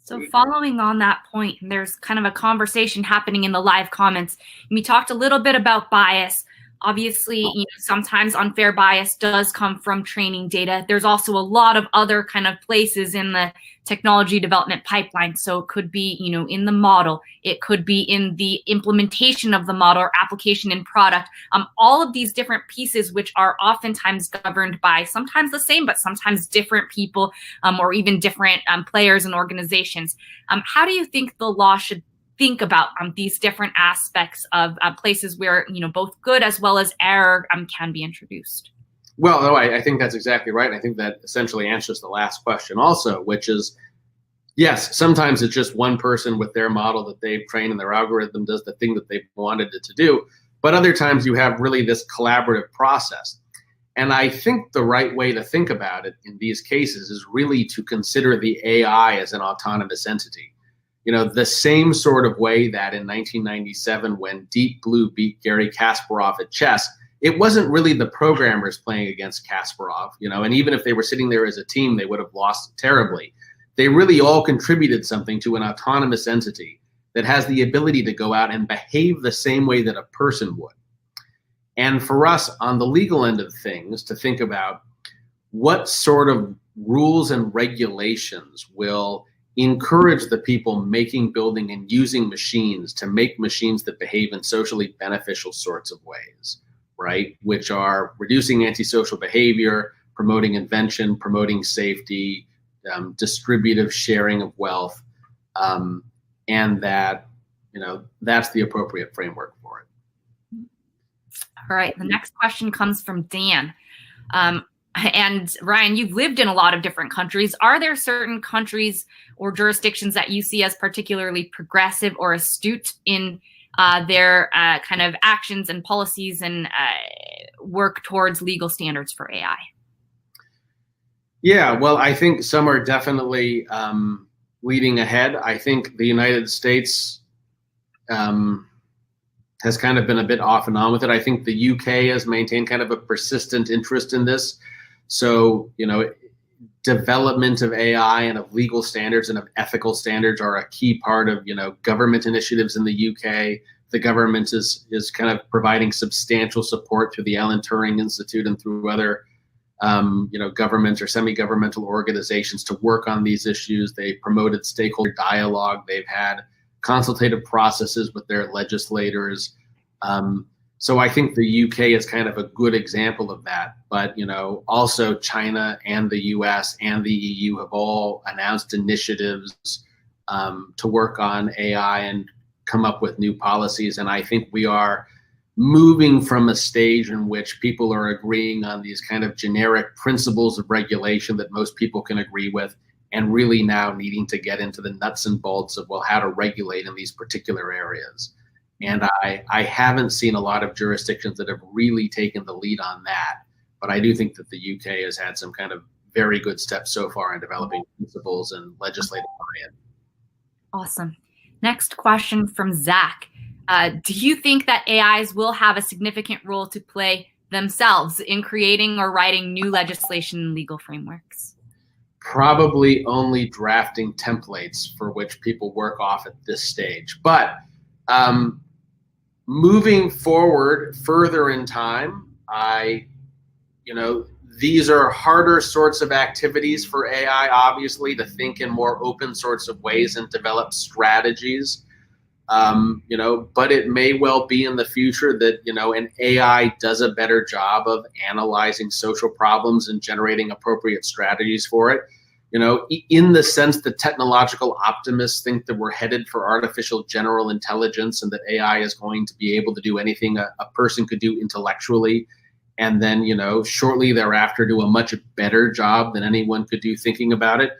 Speaker 1: So following on that point, there's kind of a conversation happening in the live comments. We talked a little bit about bias. Obviously, sometimes unfair bias does come from training data. There's also a lot of other kind of places in the technology development pipeline. So it could be, in the model. It could be in the implementation of the model or application in product. All of these different pieces, which are oftentimes governed by sometimes the same, but sometimes different people or even different players and organizations. How do you think the law should think about these different aspects of places where, both good as well as error can be introduced?
Speaker 2: Well, no, I think that's exactly right. And I think that essentially answers the last question also, which is, yes, sometimes it's just one person with their model that they've trained and their algorithm does the thing that they've wanted it to do. But other times you have really this collaborative process. And I think the right way to think about it in these cases is really to consider the AI as an autonomous entity. The same sort of way that in 1997, when Deep Blue beat Garry Kasparov at chess, it wasn't really the programmers playing against Kasparov, and even if they were sitting there as a team, they would have lost terribly. They really all contributed something to an autonomous entity that has the ability to go out and behave the same way that a person would. And for us on the legal end of things to think about what sort of rules and regulations will encourage the people making, building, and using machines to make machines that behave in socially beneficial sorts of ways, right? Which are reducing antisocial behavior, promoting invention, promoting safety, distributive sharing of wealth, and that, that's the appropriate framework for it.
Speaker 1: All right, the next question comes from Dan. And Ryan, you've lived in a lot of different countries. Are there certain countries or jurisdictions that you see as particularly progressive or astute in their kind of actions and policies and work towards legal standards for AI?
Speaker 2: Yeah, well, I think some are definitely leading ahead. I think the United States has kind of been a bit off and on with it. I think the UK has maintained kind of a persistent interest in this. So, development of AI and of legal standards and of ethical standards are a key part of, government initiatives in the UK. The government is kind of providing substantial support through the Alan Turing Institute and through other, government or semi-governmental organizations to work on these issues. They promoted stakeholder dialogue. They've had consultative processes with their legislators. So I think the UK is kind of a good example of that. But, also China and the US and the EU have all announced initiatives to work on AI and come up with new policies. And I think we are moving from a stage in which people are agreeing on these kind of generic principles of regulation that most people can agree with, and really now needing to get into the nuts and bolts of, well, how to regulate in these particular areas. And I haven't seen a lot of jurisdictions that have really taken the lead on that. But I do think that the UK has had some kind of very good steps so far in developing principles and legislative buy-in.
Speaker 1: Awesome. Next question from Zach. Do you think that AIs will have a significant role to play themselves in creating or writing new legislation and legal frameworks?
Speaker 2: Probably only drafting templates for which people work off at this stage. But moving forward further in time, these are harder sorts of activities for AI, obviously, to think in more open sorts of ways and develop strategies. But it may well be in the future that, an AI does a better job of analyzing social problems and generating appropriate strategies for it. In the sense that technological optimists think that we're headed for artificial general intelligence and that AI is going to be able to do anything a person could do intellectually, and then, shortly thereafter do a much better job than anyone could do thinking about it.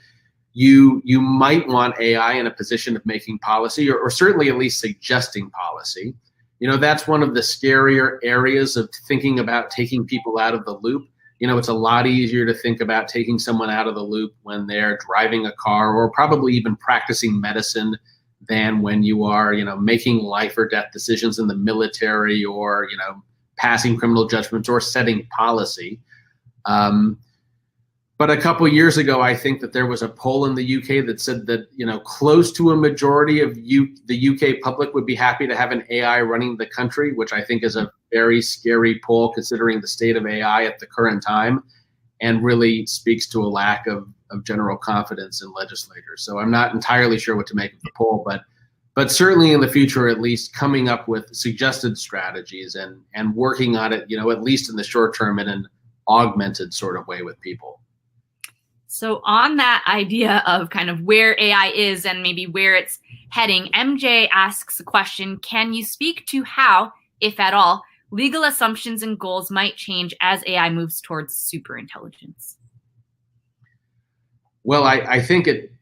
Speaker 2: You might want AI in a position of making policy, or certainly at least suggesting policy. That's one of the scarier areas of thinking about taking people out of the loop. It's a lot easier to think about taking someone out of the loop when they're driving a car or probably even practicing medicine than when you are, making life or death decisions in the military or, passing criminal judgments or setting policy. But a couple of years ago, I think that there was a poll in the UK that said that, close to a majority of the UK public would be happy to have an AI running the country, which I think is a very scary poll considering the state of AI at the current time, and really speaks to a lack of general confidence in legislators. So I'm not entirely sure what to make of the poll, but certainly in the future, at least coming up with suggested strategies and working on it, at least in the short term in an augmented sort of way with people.
Speaker 1: So on that idea of kind of where AI is and maybe where it's heading, MJ asks a question: can you speak to how, if at all, legal assumptions and goals might change as AI moves towards superintelligence?
Speaker 2: Well, I think it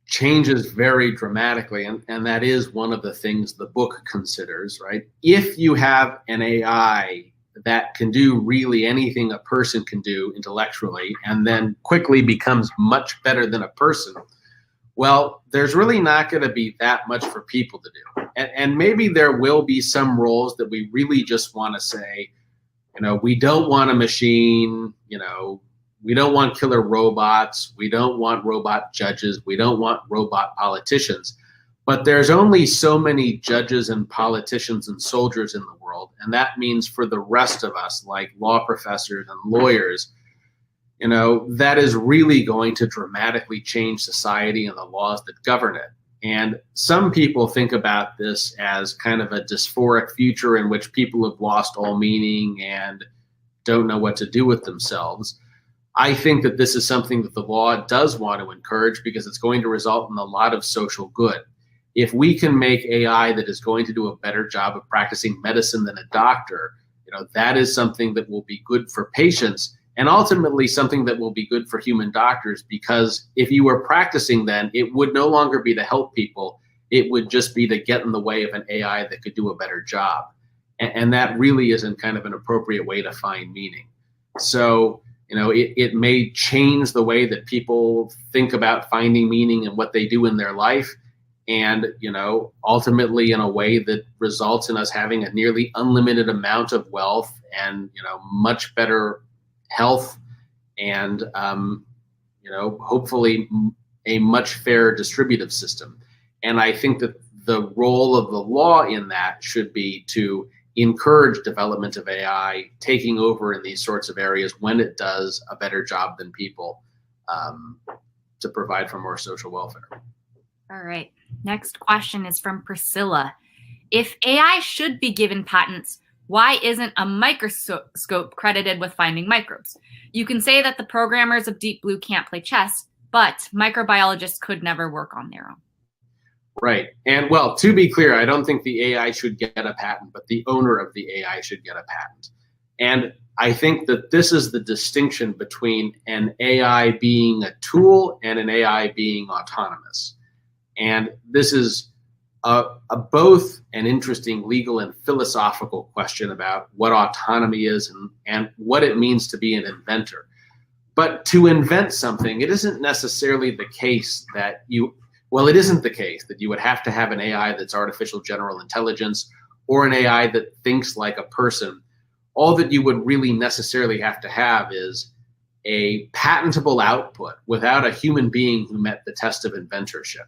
Speaker 2: changes very dramatically, and that is one of the things the book considers, right? If you have an AI that can do really anything a person can do intellectually and then quickly becomes much better than a person, well, there's really not going to be that much for people to do. And maybe there will be some roles that we really just want to say, we don't want a machine, we don't want killer robots, we don't want robot judges, we don't want robot politicians. But there's only so many judges and politicians and soldiers in the world. And that means for the rest of us, like law professors and lawyers, that is really going to dramatically change society and the laws that govern it. And some people think about this as kind of a dysphoric future in which people have lost all meaning and don't know what to do with themselves. I think that this is something that the law does want to encourage because it's going to result in a lot of social good. If we can make AI that is going to do a better job of practicing medicine than a doctor, that is something that will be good for patients and ultimately something that will be good for human doctors, because if you were practicing then, it would no longer be to help people. It would just be to get in the way of an AI that could do a better job. And that really isn't kind of an appropriate way to find meaning. So, it may change the way that people think about finding meaning in what they do in their life. And, ultimately in a way that results in us having a nearly unlimited amount of wealth and, much better health and, hopefully a much fairer distributive system. And I think that the role of the law in that should be to encourage development of AI taking over in these sorts of areas when it does a better job than people to provide for more social welfare.
Speaker 1: All right. Next question is from Priscilla. If AI should be given patents, why isn't a microscope credited with finding microbes? You can say that the programmers of Deep Blue can't play chess, but microbiologists could never work on their own.
Speaker 2: Right. And well, to be clear, I don't think the AI should get a patent, but the owner of the AI should get a patent. And I think that this is the distinction between an AI being a tool and an AI being autonomous. And this is both an interesting legal and philosophical question about what autonomy is and what it means to be an inventor. But to invent something, it isn't necessarily the case that it isn't the case that you would have to have an AI that's artificial general intelligence or an AI that thinks like a person. All that you would really necessarily have to have is a patentable output without a human being who met the test of inventorship.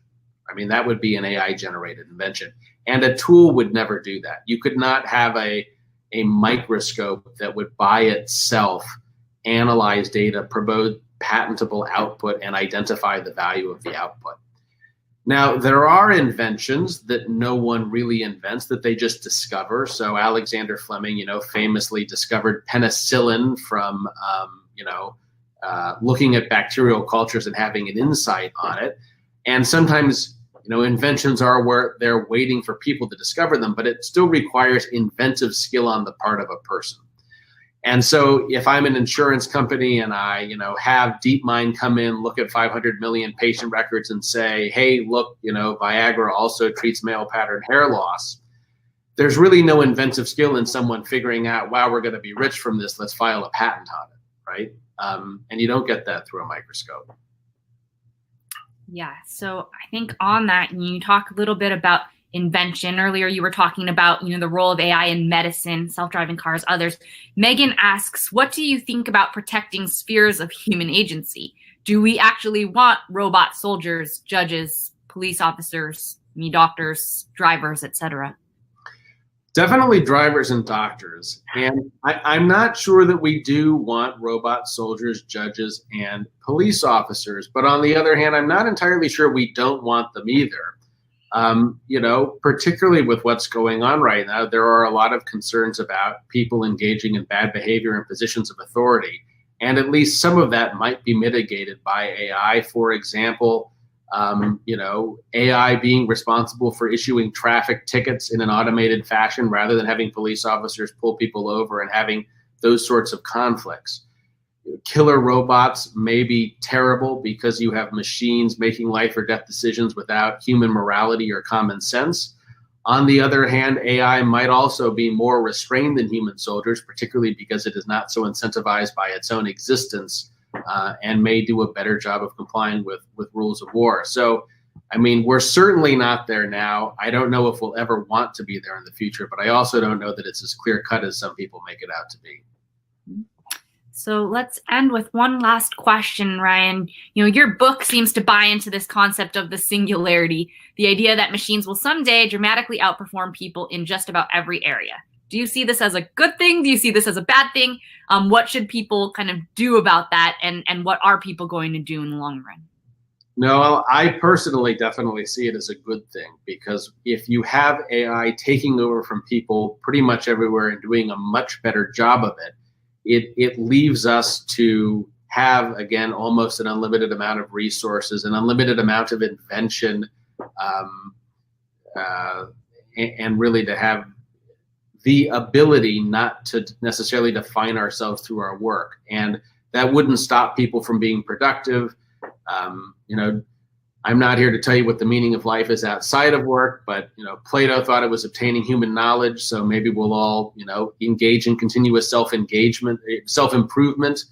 Speaker 2: I mean, that would be an AI-generated invention. And a tool would never do that. You could not have a microscope that would by itself analyze data, promote patentable output, and identify the value of the output. Now, there are inventions that no one really invents, that they just discover. So Alexander Fleming, famously discovered penicillin from, looking at bacterial cultures and having an insight on it. And sometimes, inventions are where they're waiting for people to discover them, but it still requires inventive skill on the part of a person. And so if I'm an insurance company and I, have DeepMind come in, look at 500 million patient records and say, hey, look, Viagra also treats male pattern hair loss. There's really no inventive skill in someone figuring out, wow, we're going to be rich from this. Let's file a patent on it, right? And you don't get that through a microscope.
Speaker 1: Yeah. So I think on that, you talk a little bit about invention. Earlier, you were talking about, the role of AI in medicine, self-driving cars, others. Megan asks, what do you think about protecting spheres of human agency? Do we actually want robot soldiers, judges, police officers, doctors, drivers, etc.?
Speaker 2: Definitely drivers and doctors. And I'm not sure that we do want robot soldiers, judges, and police officers. But on the other hand, I'm not entirely sure we don't want them either. Particularly with what's going on right now, there are a lot of concerns about people engaging in bad behavior in positions of authority. And at least some of that might be mitigated by AI. For example, AI being responsible for issuing traffic tickets in an automated fashion rather than having police officers pull people over and having those sorts of conflicts. Killer robots may be terrible because you have machines making life or death decisions without human morality or common sense. On the other hand, AI might also be more restrained than human soldiers, particularly because it is not so incentivized by its own existence, and may do a better job of complying with rules of war. So, we're certainly not there now. I don't know if we'll ever want to be there in the future, but I also don't know that it's as clear-cut as some people make it out to be.
Speaker 1: So let's end with one last question, Ryan. Your book seems to buy into this concept of the singularity, the idea that machines will someday dramatically outperform people in just about every area. Do you see this as a good thing? Do you see this as a bad thing? What should people kind of do about that? And what are people going to do in the long run?
Speaker 2: No, I personally definitely see it as a good thing, because if you have AI taking over from people pretty much everywhere and doing a much better job of it, it leaves us to have, again, almost an unlimited amount of resources, an unlimited amount of invention, and really to have the ability not to necessarily define ourselves through our work. And that wouldn't stop people from being productive. I'm not here to tell you what the meaning of life is outside of work, but Plato thought it was obtaining human knowledge. So maybe we'll all engage in continuous self-engagement, self-improvement.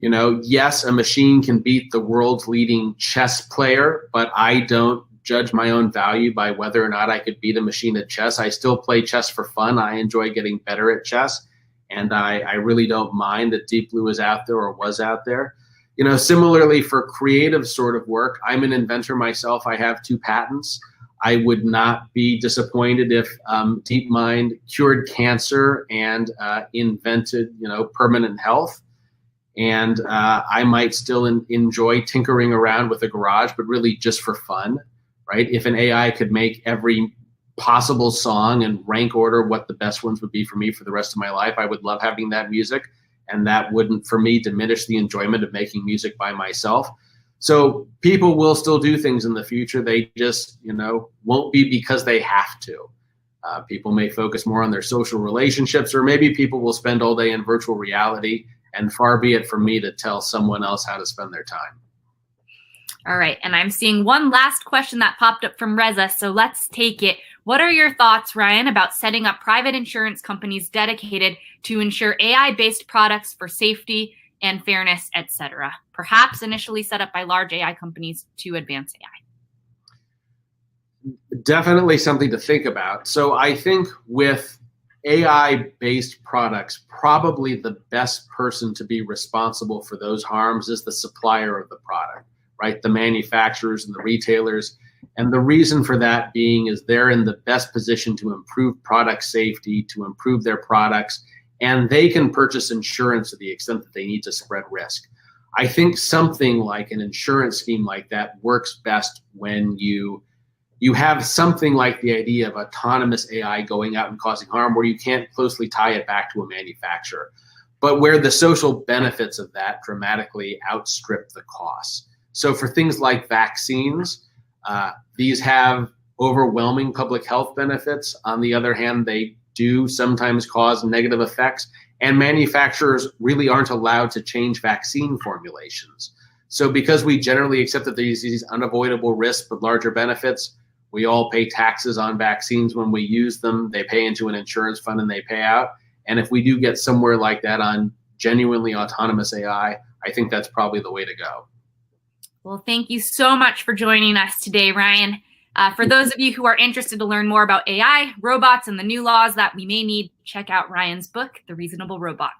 Speaker 2: Yes, a machine can beat the world's leading chess player, but I don't judge my own value by whether or not I could beat a machine at chess. I still play chess for fun. I enjoy getting better at chess, and I really don't mind that Deep Blue is out there or was out there. Similarly for creative sort of work, I'm an inventor myself. I have 2 patents. I would not be disappointed if DeepMind cured cancer and invented, permanent health. And I might still enjoy tinkering around with a garage, but really just for fun, right? If an AI could make every possible song and rank order what the best ones would be for me for the rest of my life, I would love having that music. And that wouldn't, for me, diminish the enjoyment of making music by myself. So people will still do things in the future. They just, won't be because they have to. People may focus more on their social relationships, or maybe people will spend all day in virtual reality, and far be it from me to tell someone else how to spend their time.
Speaker 1: All right. And I'm seeing one last question that popped up from Reza, so let's take it. What are your thoughts, Ryan, about setting up private insurance companies dedicated to ensure AI-based products for safety, and fairness, etc., perhaps initially set up by large AI companies to advance AI?
Speaker 2: Definitely something to think about. So I think with AI-based products, probably the best person to be responsible for those harms is the supplier of the product, right? The manufacturers and the retailers. And the reason for that being is they're in the best position to improve product safety, to improve their products, and they can purchase insurance to the extent that they need to spread risk. I think something like an insurance scheme like that works best when you have something like the idea of autonomous AI going out and causing harm where you can't closely tie it back to a manufacturer, but where the social benefits of that dramatically outstrip the costs. So for things like vaccines, these have overwhelming public health benefits. On the other hand, they do sometimes cause negative effects, and manufacturers really aren't allowed to change vaccine formulations. So because we generally accept that there's these unavoidable risks with larger benefits, we all pay taxes on vaccines when we use them. They pay into an insurance fund and they pay out. And if we do get somewhere like that on genuinely autonomous AI, I think that's probably the way to go.
Speaker 1: Well, thank you so much for joining us today, Ryan. For those of you who are interested to learn more about AI, robots, and the new laws that we may need, check out Ryan's book, The Reasonable Robot.